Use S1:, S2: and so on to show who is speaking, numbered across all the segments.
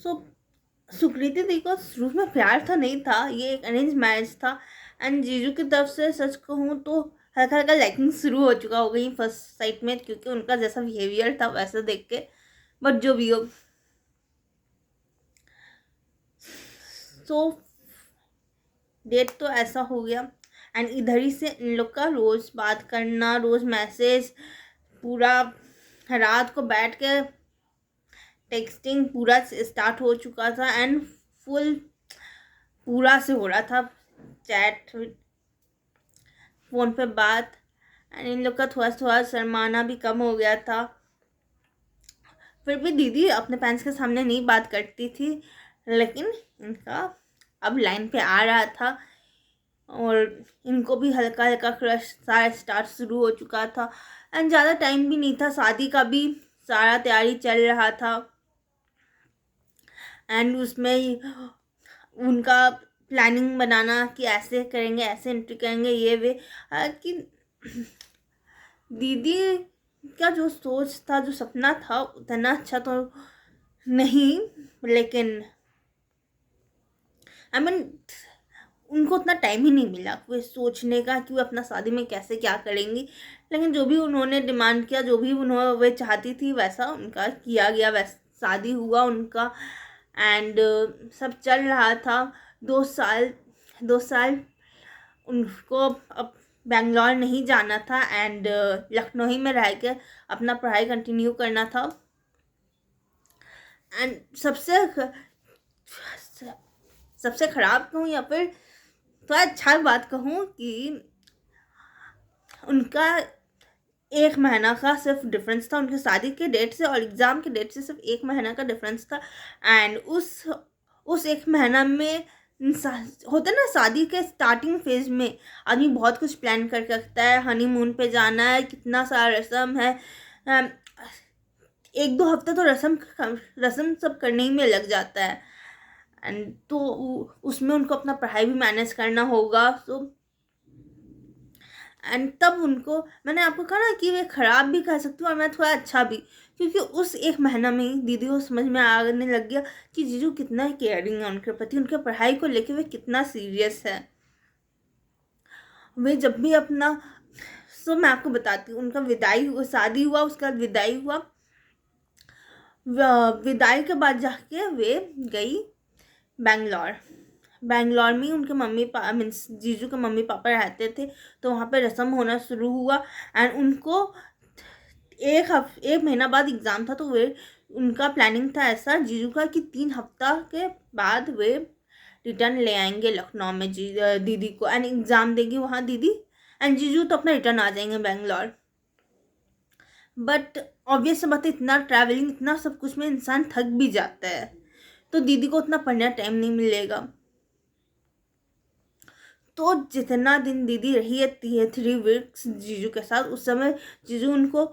S1: सो सुकृति दी को शुरू में प्यार था नहीं था, ये एक अरेंज मैरिज था। एंड जीजू की तरफ से सच कहूँ तो हल्का हल्का लाइकिंग शुरू हो चुका हो गई फर्स्ट साइट में, क्योंकि उनका जैसा बिहेवियर था वैसा देख के। बट जो भी हो, सो डेट तो ऐसा हो गया। एंड इधर ही से इन लोग का रोज़ बात करना, रोज़ मैसेज, पूरा रात को बैठ के टेक्सटिंग पूरा स्टार्ट हो चुका था। एंड फुल पूरा से हो रहा था चैट, फ़ोन पे बात। एंड इन लोग का थोड़ा थोड़ा शर्माना भी कम हो गया था। फिर भी दीदी अपने पेरेंट्स के सामने नहीं बात करती थी, लेकिन इनका अब लाइन पे आ रहा था और इनको भी हल्का हल्का क्रश सारा स्टार्ट शुरू हो चुका था। एंड ज़्यादा टाइम भी नहीं था, शादी का भी सारा तैयारी चल रहा था। एंड उसमें ही उनका प्लानिंग बनाना कि ऐसे करेंगे, ऐसे एंट्री करेंगे, ये वे। कि दीदी का जो सोच था, जो सपना था, उतना अच्छा तो नहीं, लेकिन आई मीन उनको उतना टाइम ही नहीं मिला वो सोचने का कि वो अपना शादी में कैसे क्या करेंगी। लेकिन जो भी उन्होंने डिमांड किया, जो भी उन्होंने वे चाहती थी, वैसा उनका किया गया, वैसा शादी हुआ उनका। एंड सब चल रहा था। 2 साल 2 साल उनको अब बेंगलोर नहीं जाना था एंड लखनऊ ही में रह के अपना पढ़ाई कंटिन्यू करना था। एंड सबसे ख़राब कहूँ या फिर थोड़ा अच्छा बात कहूँ कि उनका 1 महीना का सिर्फ डिफरेंस था उनकी शादी के डेट से, और एग्ज़ाम के डेट से सिर्फ 1 महीना का डिफरेंस था। एंड उस 1 महीना में होता है ना, शादी के स्टार्टिंग फेज में आदमी बहुत कुछ प्लान कर रखता है, हनीमून पे जाना है, कितना सारा रस्म है। 1-2 हफ्ते तो रस्म सब करने ही में लग जाता है। एंड तो उसमें उनको अपना पढ़ाई भी मैनेज करना होगा। सो एंड तब उनको, मैंने आपको कहा ना कि वे ख़राब भी कह सकती हूँ और मैं थोड़ा अच्छा भी, क्योंकि उस 1 महीना में ही दीदी को समझ में आने लग गया कि जीजू कितना केयरिंग है उनके प्रति, उनके पढ़ाई को लेके वे कितना सीरियस है। वे जब भी अपना, सो मैं आपको बताती हूँ, उनका विदाई हुआ, शादी हुआ, उसका विदाई हुआ। विदाई के बाद जाके वे गई बेंगलोर। बेंगलोर में उनके मम्मी पापा मीन्स जीजू के मम्मी पापा रहते थे, तो वहाँ पे रस्म होना शुरू हुआ। एंड उनको 1 महीना बाद एग्ज़ाम था, तो वे उनका प्लानिंग था ऐसा जीजू का कि 3 हफ्ता के बाद वे रिटर्न ले आएंगे लखनऊ में दीदी को। एंड एग्ज़ाम देगी वहाँ दीदी, एंड जीजू तो अपना रिटर्न आ जाएंगे बेंगलोर। बट ऑब्वियस बात है, इतना ट्रैवलिंग, इतना सब कुछ में इंसान थक भी जाता है, तो दीदी को उतना पढ़ने टाइम नहीं मिलेगा। तो जितना दिन दीदी रही है 3 वीक्स जीजू के साथ, उस समय जीजू उनको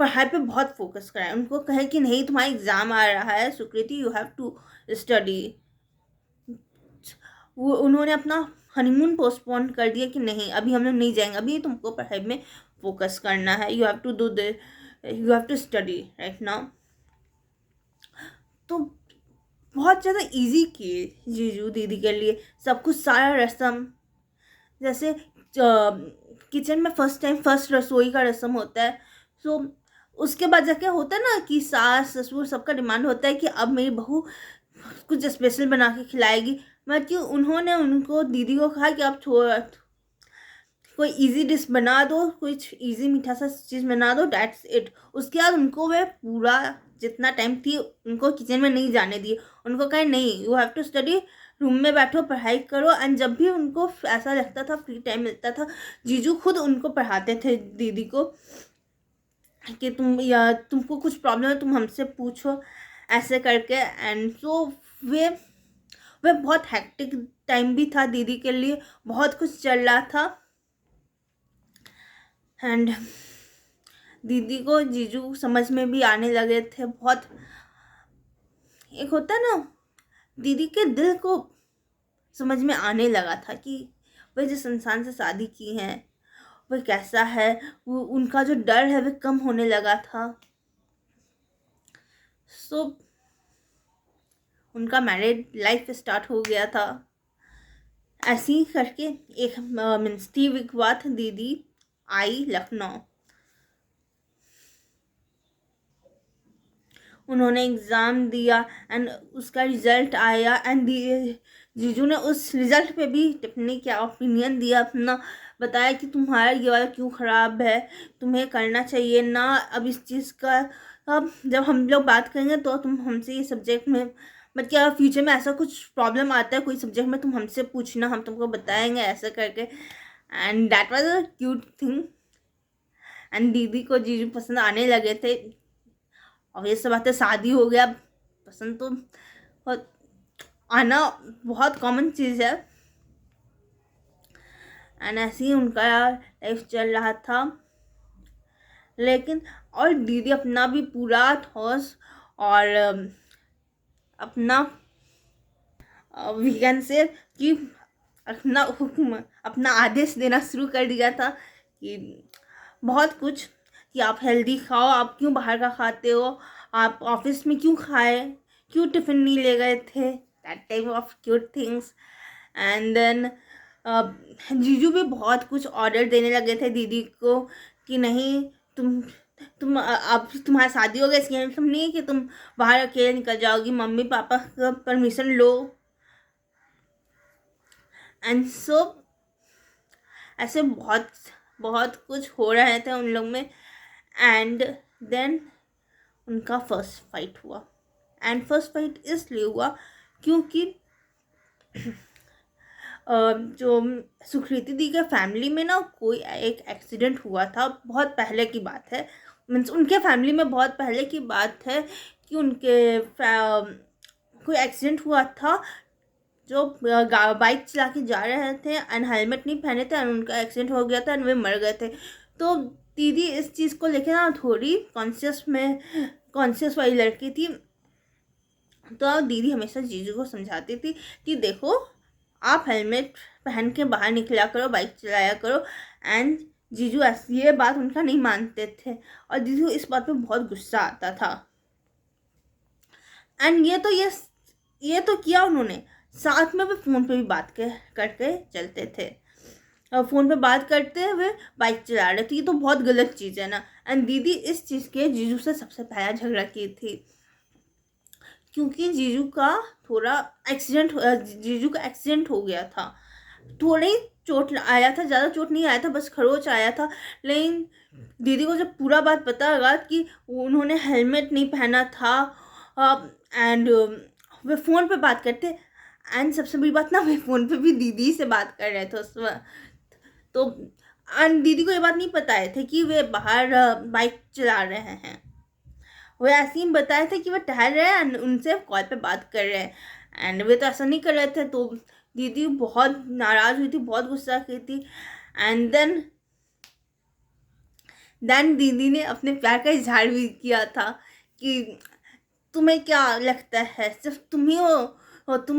S1: पढ़ाई पे बहुत फोकस कराए, उनको कहे कि नहीं तुम्हारा एग्ज़ाम आ रहा है सुकृति, यू हैव टू स्टडी। वो उन्होंने अपना हनीमून पोस्टपोन कर दिया कि नहीं अभी हम लोग नहीं जाएंगे, अभी तुमको पढ़ाई में फोकस करना है, you have to do the you have to study right now. तो बहुत ज़्यादा इजी किए जीजू दीदी के लिए सब कुछ, सारा रस्म। जैसे किचन में फर्स्ट रसोई का रस्म होता है, सो उसके बाद जाके होता है ना कि सास ससुर सबका डिमांड होता है कि अब मेरी बहू कुछ स्पेशल बना के खिलाएगी। मतलब कि उन्होंने उनको दीदी को कहा कि आप कोई इजी डिश बना दो, कुछ इजी मीठा सा चीज़ बना दो, डैट्स इट। उसके बाद उनको वे पूरा जितना टाइम थी उनको किचन में नहीं जाने दिए, उनको कहे नहीं you have to study, room में बैठो पढ़ाई करो। एंड जब भी उनको ऐसा लगता था, फ्री टाइम मिलता था, जीजू खुद उनको पढ़ाते थे दीदी को कि तुमको कुछ प्रॉब्लम है तुम हमसे पूछो, ऐसे करके। एंड सो वे बहुत हैक्टिक टाइम भी था दीदी के लिए, बहुत कुछ चल रहा था। एंड दीदी को जीजू समझ में भी आने लगे थे बहुत। एक होता ना, दीदी के दिल को समझ में आने लगा था कि वह जिस इंसान से शादी की है वह कैसा है, वो उनका जो डर है वह कम होने लगा था। सो उनका मैरिड लाइफ स्टार्ट हो गया था। ऐसे ही करके एक मीन्स 3 वीक बाद दीदी आई लखनऊ। उन्होंने एग्ज़ाम दिया एंड उसका रिज़ल्ट आया एंड जीजू ने उस रिज़ल्ट पे भी टिप्पणी किया, ओपिनियन दिया अपना, बताया कि तुम्हारा ये वाला क्यों ख़राब है, तुम्हें करना चाहिए ना। अब इस चीज़ का अब जब हम लोग बात करेंगे तो तुम हमसे ये सब्जेक्ट में मतलब फ्यूचर में ऐसा कुछ प्रॉब्लम आता है कोई सब्जेक्ट में, तुम हमसे पूछना, हम तुमको बताएंगे ऐसा करके। And that was a cute thing. And दीदी को जीजू पसंद आने लगे थे। और ये सब बातें, शादी हो गया, पसंद तो आना बहुत कॉमन चीज़ है। एंड ऐसे ही उनका लाइफ चल रहा था। लेकिन और दीदी अपना भी पूरा ठोस और अपना वीगन से कि अपना हुक्म, अपना आदेश देना शुरू कर दिया था कि बहुत कुछ, कि आप हेल्दी खाओ, आप क्यों बाहर का खाते हो, आप ऑफिस में क्यों खाए, क्यों टिफ़िन नहीं ले गए थे, that type of cute things. And then जीजू भी बहुत कुछ ऑर्डर देने लगे थे दीदी को कि नहीं तुम अब तुम्हारा शादी हो गया, इसलिए तुम नहीं कि तुम बाहर अकेले निकल जाओगी, मम्मी पापा का परमिशन लो। एंड सो ऐसे बहुत बहुत कुछ हो रहे थे उन लोग में। एंड देन उनका फर्स्ट फाइट हुआ। एंड फर्स्ट फाइट इसलिए हुआ क्योंकि जो सुकृति दी के फैमिली में ना कोई एक एक्सीडेंट हुआ था, बहुत पहले की बात है, मीन्स उनके फैमिली में बहुत पहले की बात है कि उनके कोई एक्सीडेंट हुआ था। जो बाइक चला के जा रहे थे एंड हेलमेट नहीं पहने थे एंड उनका एक्सीडेंट हो गया था एंड वे मर गए थे। तो दीदी इस चीज़ को लेकर ना थोड़ी कॉन्शियस वाली लड़की थी। तो दीदी हमेशा जीजू को समझाती थी कि देखो आप हेलमेट पहन के बाहर निकला करो, बाइक चलाया करो। एंड जीजू ये बात उनका नहीं मानते थे और जीजू इस बात पे बहुत गुस्सा आता था। एंड ये तो किया उन्होंने, साथ में भी फ़ोन पे भी बात करके चलते थे, और फ़ोन पे बात करते हुए बाइक चला रहे थे। ये तो बहुत गलत चीज़ है ना। एंड दीदी इस चीज़ के जीजू से सबसे पहला झगड़ा की थी क्योंकि जीजू का एक्सीडेंट हो गया था। थोड़ी चोट आया था, ज़्यादा चोट नहीं आया था, बस खरोच आया था। लेकिन दीदी को जब पूरा बात पता लगा कि उन्होंने हेलमेट नहीं पहना था एंड वे फ़ोन पे बात करते, एंड सबसे बड़ी बात ना, वे फ़ोन पे भी दीदी से बात कर रहे थे उस वक्त। तो एंड दीदी को ये बात नहीं पता थे कि वे बाहर बाइक चला रहे हैं। वो ऐसे ही बताए थे कि वो टहल रहे हैं एंड उनसे कॉल पे बात कर रहे हैं एंड वे तो ऐसा नहीं कर रहे थे। तो दीदी बहुत नाराज़ हुई थी, बहुत गुस्सा की थी। एंड देन दीदी ने अपने प्यार का इजहार भी किया था कि तुम्हें क्या लगता है सिर्फ तुम ही हो तुम,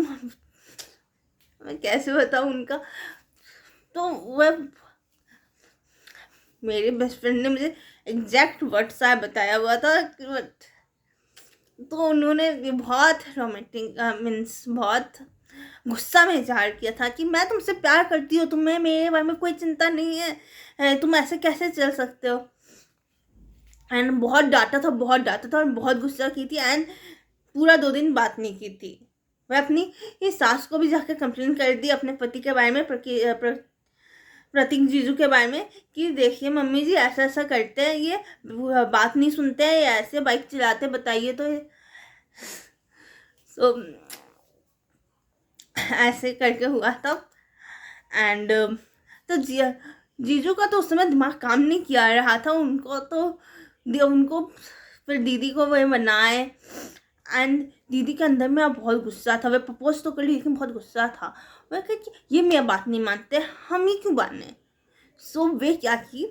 S1: मैं कैसे बताऊँ उनका। तो वह मेरे बेस्ट फ्रेंड ने मुझे एग्जैक्ट वर्ड्स बताया हुआ था। तो उन्होंने बहुत रोमांटिक मीन्स बहुत गुस्सा में इजहार किया था कि मैं तुमसे प्यार करती हूँ, तुम्हें मेरे बारे में कोई चिंता नहीं है, तुम ऐसे कैसे चल सकते हो। एंड बहुत डांटा था और बहुत गुस्सा की थी। एंड पूरा 2 दिन बात नहीं की थी। वह अपनी सास को भी जाकर कंप्लेन कर दी अपने पति के बारे में, प्रतीक जीजू के बारे में, कि देखिए मम्मी जी ऐसा ऐसा करते हैं, ये बात नहीं सुनते हैं, या ऐसे बाइक चलाते, बताइए तो। सो ऐसे करके हुआ था। एंड तो जीजू का तो उस समय दिमाग काम नहीं किया रहा था। उनको फिर दीदी को वह बनाए एंड दीदी के अंदर में बहुत गुस्सा था। वे प्रपोज तो कर ली लेकिन बहुत गुस्सा था। वह कहा कि ये मेरी बात नहीं मानते, हम ही क्यों माने। सो वे क्या की,